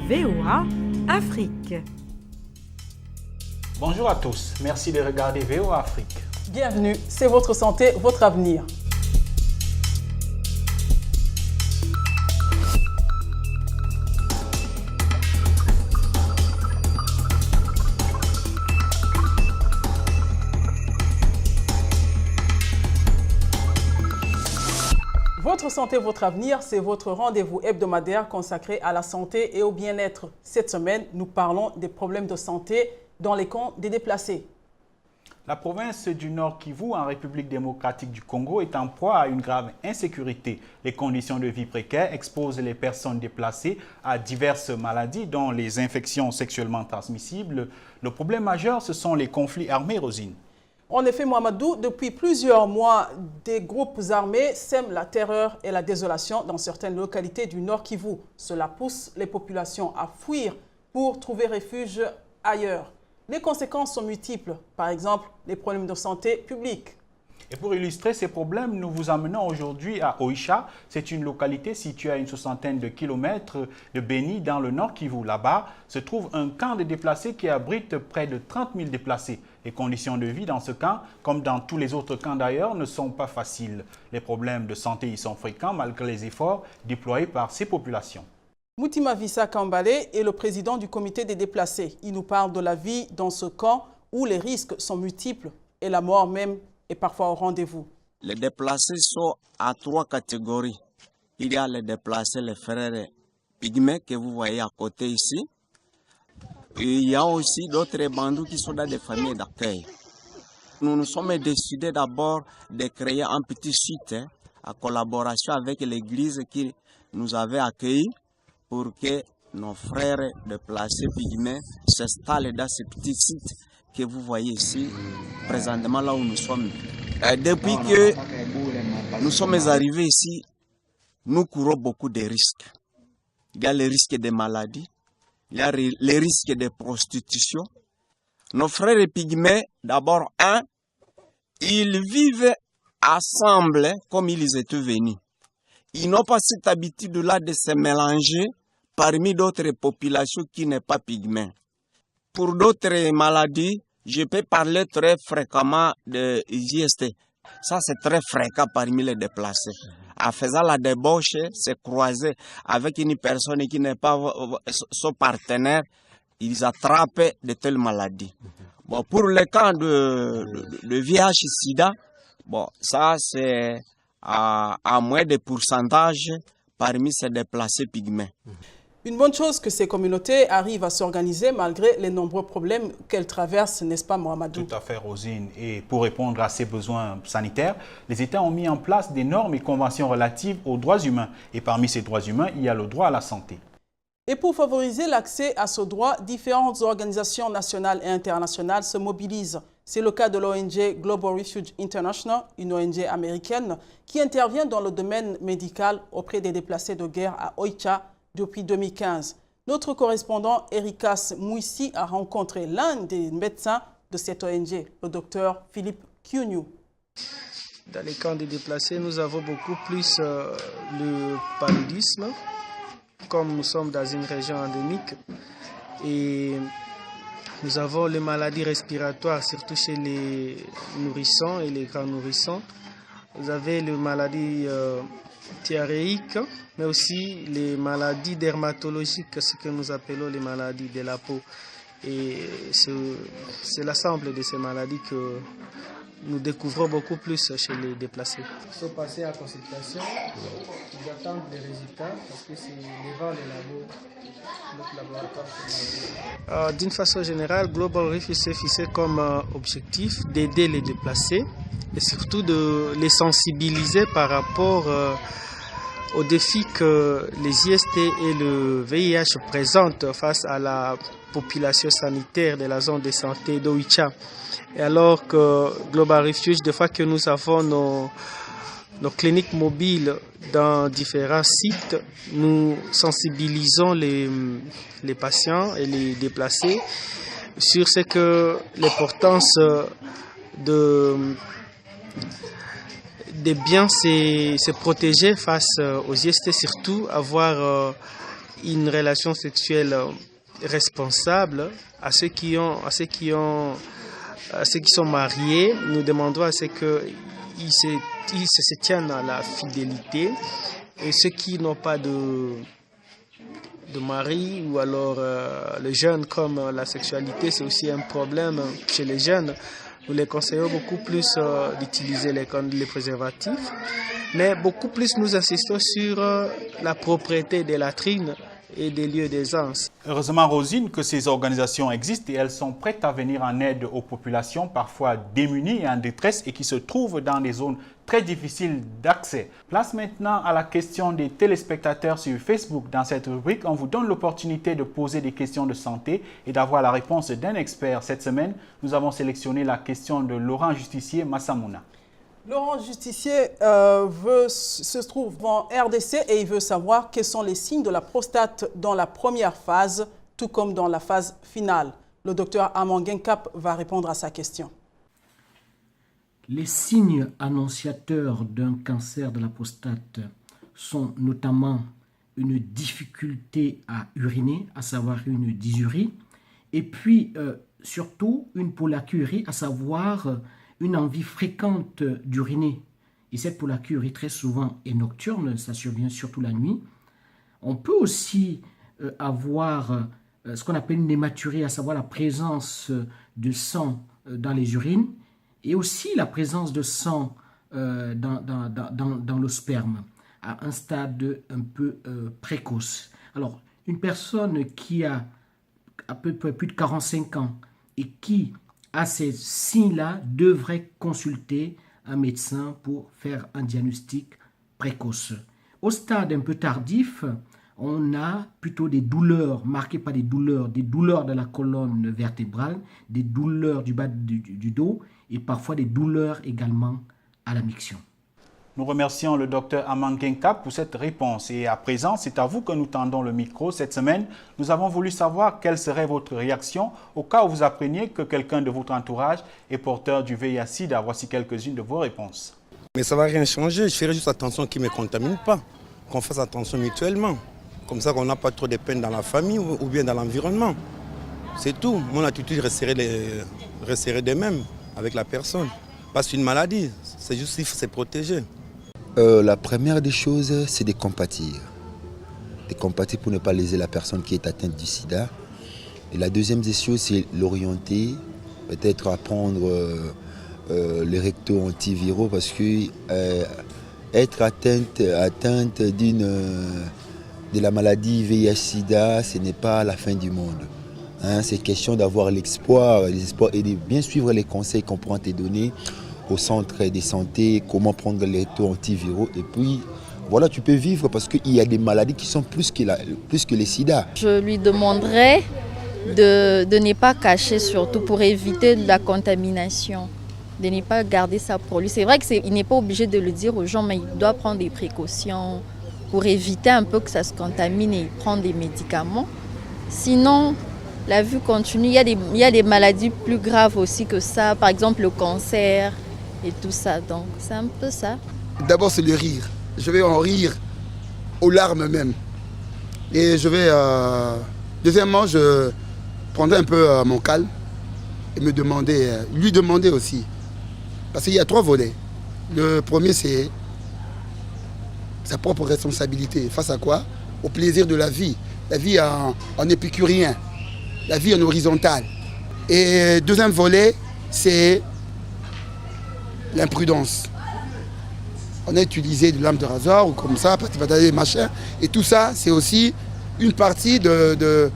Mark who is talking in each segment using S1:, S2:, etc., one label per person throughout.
S1: VOA Afrique.
S2: Bonjour à tous, merci de regarder VOA Afrique.
S3: Bienvenue, c'est votre santé, votre avenir. Votre santé, votre avenir, c'est votre rendez-vous hebdomadaire consacré à la santé et au bien-être. Cette semaine, nous parlons des problèmes de santé dans les camps des déplacés.
S2: La province du Nord Kivu, en République démocratique du Congo, est en proie à une grave insécurité. Les conditions de vie précaires exposent les personnes déplacées à diverses maladies, dont les infections sexuellement transmissibles. Le problème majeur, ce sont les conflits armés, Rosine.
S3: En effet, Mohamedou, depuis plusieurs mois, des groupes armés sèment la terreur et la désolation dans certaines localités du Nord Kivu. Cela pousse les populations à fuir pour trouver refuge ailleurs. Les conséquences sont multiples, par exemple les problèmes de santé publique.
S2: Et pour illustrer ces problèmes, nous vous emmenons aujourd'hui à Oicha. C'est une localité située à une soixantaine de kilomètres de Beni, dans le Nord Kivu. Là-bas se trouve un camp de déplacés qui abrite près de 30 000 déplacés. Les conditions de vie dans ce camp, comme dans tous les autres camps d'ailleurs, ne sont pas faciles. Les problèmes de santé y sont fréquents malgré les efforts déployés par ces populations.
S3: Moutima Vissa Kambale est le président du comité des déplacés. Il nous parle de la vie dans ce camp où les risques sont multiples et la mort même est parfois au rendez-vous.
S4: Les déplacés sont à trois catégories. Il y a les déplacés, les frères pygmées que vous voyez à côté ici. Et il y a aussi d'autres bandous qui sont dans des familles d'accueil. Nous nous sommes décidés d'abord de créer un petit site en collaboration avec l'église qui nous avait accueillis pour que nos frères déplacés pygmées s'installent dans ce petit site que vous voyez ici, présentement là où nous sommes. Depuis que nous sommes arrivés ici, nous courons beaucoup de risques. Il y a les risques de maladies, il y a les risques de prostitution. Nos frères pygmées, d'abord, ils vivent ensemble comme ils étaient venus. Ils n'ont pas cette habitude-là de se mélanger parmi d'autres populations qui n'est pas pygmées. Pour d'autres maladies, je peux parler très fréquemment de IST. Ça, c'est très fréquent parmi les déplacés. En faisant la débauche, se croiser avec une personne qui n'est pas son partenaire, ils attrapent de telles maladies. Bon, pour le cas de VIH-Sida, bon, ça, c'est à moins de pourcentage parmi ces déplacés pygmées.
S3: Une bonne chose que ces communautés arrivent à s'organiser malgré les nombreux problèmes qu'elles traversent, n'est-ce pas, Mohamedou?
S2: Tout à fait, Rosine. Et pour répondre à ces besoins sanitaires, les États ont mis en place des normes et conventions relatives aux droits humains. Et parmi ces droits humains, il y a le droit à la santé.
S3: Et pour favoriser l'accès à ce droit, différentes organisations nationales et internationales se mobilisent. C'est le cas de l'ONG Global Refuge International, une ONG américaine qui intervient dans le domaine médical auprès des déplacés de guerre à Oicha depuis 2015. Notre correspondant Erikas Mouissi a rencontré l'un des médecins de cette ONG, le docteur Philippe Kyuniu.
S5: Dans les camps des déplacés, nous avons beaucoup plus le paludisme, comme nous sommes dans une région endémique. Et nous avons les maladies respiratoires, surtout chez les nourrissons et les grands nourrissons. Vous avez les maladies diarrhéiques, mais aussi les maladies dermatologiques, ce que nous appelons les maladies de la peau. Et c'est l'ensemble de ces maladies que nous découvrons beaucoup plus chez les déplacés. Ils sont passés à consultation, ils attendent les résultats parce que c'est devant les labos, notre laboratoire. D'une façon générale, Global Refuge s'est fixé comme objectif d'aider les déplacés et surtout de les sensibiliser par rapport aux défis que les IST et le VIH présentent face à la population sanitaire de la zone de santé d'Oicha. Et alors que Global Refuge, des fois que nous avons nos cliniques mobiles dans différents sites, nous sensibilisons les patients et les déplacés sur ce que l'importance de bien se protéger face aux IST, surtout avoir une relation sexuelle responsable à ceux qui sont mariés. Nous demandons à ce qu'ils se tiennent à la fidélité, et ceux qui n'ont pas de mari, ou alors les jeunes, comme la sexualité c'est aussi un problème chez les jeunes, nous les conseillons beaucoup plus d'utiliser les préservatifs, mais beaucoup plus nous insistons sur la propreté des latrines et des lieux d'aisance.
S2: Heureusement, Rosine, que ces organisations existent et elles sont prêtes à venir en aide aux populations parfois démunies et en détresse et qui se trouvent dans des zones très difficiles d'accès. Place maintenant à la question des téléspectateurs sur Facebook. Dans cette rubrique, on vous donne l'opportunité de poser des questions de santé et d'avoir la réponse d'un expert. Cette semaine, nous avons sélectionné la question de Laurent Justicier Massamouna.
S3: Laurent Justicier se trouve en RDC et il veut savoir quels sont les signes de la prostate dans la première phase, tout comme dans la phase finale. Le docteur Armand Guincap va répondre à sa question.
S6: Les signes annonciateurs d'un cancer de la prostate sont notamment une difficulté à uriner, à savoir une dysurie, et puis surtout une pollakiurie, à savoir une envie fréquente d'uriner. Et cette pollakiurie très souvent est nocturne, ça survient surtout la nuit. On peut aussi avoir ce qu'on appelle une hématurie, à savoir la présence de sang dans les urines, et aussi la présence de sang dans le sperme à un stade un peu précoce. Alors, une personne qui a à peu près plus de 45 ans et qui a ces signes-là devrait consulter un médecin pour faire un diagnostic précoce. Au stade un peu tardif, on a plutôt des douleurs marquées par des douleurs de la colonne vertébrale, des douleurs du bas du dos et parfois des douleurs également à la miction.
S2: Nous remercions le docteur Armand Guincap pour cette réponse. Et à présent, c'est à vous que nous tendons le micro. Cette semaine, nous avons voulu savoir quelle serait votre réaction au cas où vous appreniez que quelqu'un de votre entourage est porteur du VIH/SIDA. Voici quelques-unes de vos réponses.
S7: Mais ça ne va rien changer. Je ferai juste attention qu'ils ne me contaminent pas. Qu'on fasse attention mutuellement. Comme ça qu'on n'a pas trop de peine dans la famille ou bien dans l'environnement. C'est tout. Mon attitude resterait de même avec la personne. Pas une maladie. C'est juste qu'il faut se protéger.
S8: La première des choses, c'est de compatir. De compatir pour ne pas léser la personne qui est atteinte du sida. Et la deuxième des choses, c'est l'orienter, peut-être apprendre les rectos antiviraux, parce que être atteinte de la maladie VIH/SIDA, ce n'est pas la fin du monde. Hein, c'est question d'avoir l'espoir et de bien suivre les conseils qu'on pourra te donner au centre de santé, comment prendre les taux antiviraux. Et puis, voilà, tu peux vivre parce qu'il y a des maladies qui sont plus que les sida.
S9: Je lui demanderais de ne pas cacher, surtout pour éviter la contamination, de ne pas garder ça pour lui. C'est vrai qu'il n'est pas obligé de le dire aux gens, mais il doit prendre des précautions pour éviter un peu que ça se contamine et prendre des médicaments. Sinon, la vue continue. Il y a des maladies plus graves aussi que ça, par exemple le cancer et tout ça. Donc c'est un peu ça.
S10: D'abord c'est le rire. Je vais en rire aux larmes même. Et je vais... Deuxièmement, je prendrai un peu mon calme et lui demander aussi. Parce qu'il y a 3 volets. Le premier, c'est sa propre responsabilité. Face à quoi? Au plaisir de la vie. La vie en épicurien. La vie en horizontal. Et deuxième volet, c'est l'imprudence. On a utilisé de lame de rasoir ou comme ça, machin. Et tout ça, c'est aussi une partie de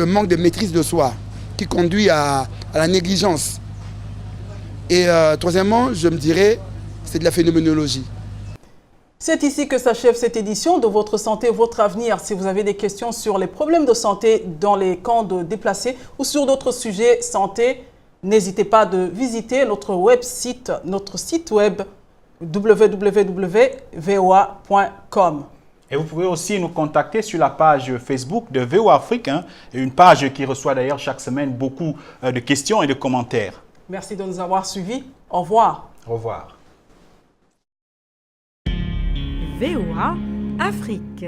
S10: manque de maîtrise de soi qui conduit à la négligence. Et troisièmement, je me dirais, c'est de la phénoménologie.
S3: C'est ici que s'achève cette édition de Votre Santé, Votre Avenir. Si vous avez des questions sur les problèmes de santé dans les camps de déplacés ou sur d'autres sujets santé, n'hésitez pas de visiter notre site web www.voa.com.
S2: Et vous pouvez aussi nous contacter sur la page Facebook de VOA Afrique, une page qui reçoit d'ailleurs chaque semaine beaucoup de questions et de commentaires.
S3: Merci de nous avoir suivis. Au revoir.
S2: Au revoir.
S1: VOA Afrique.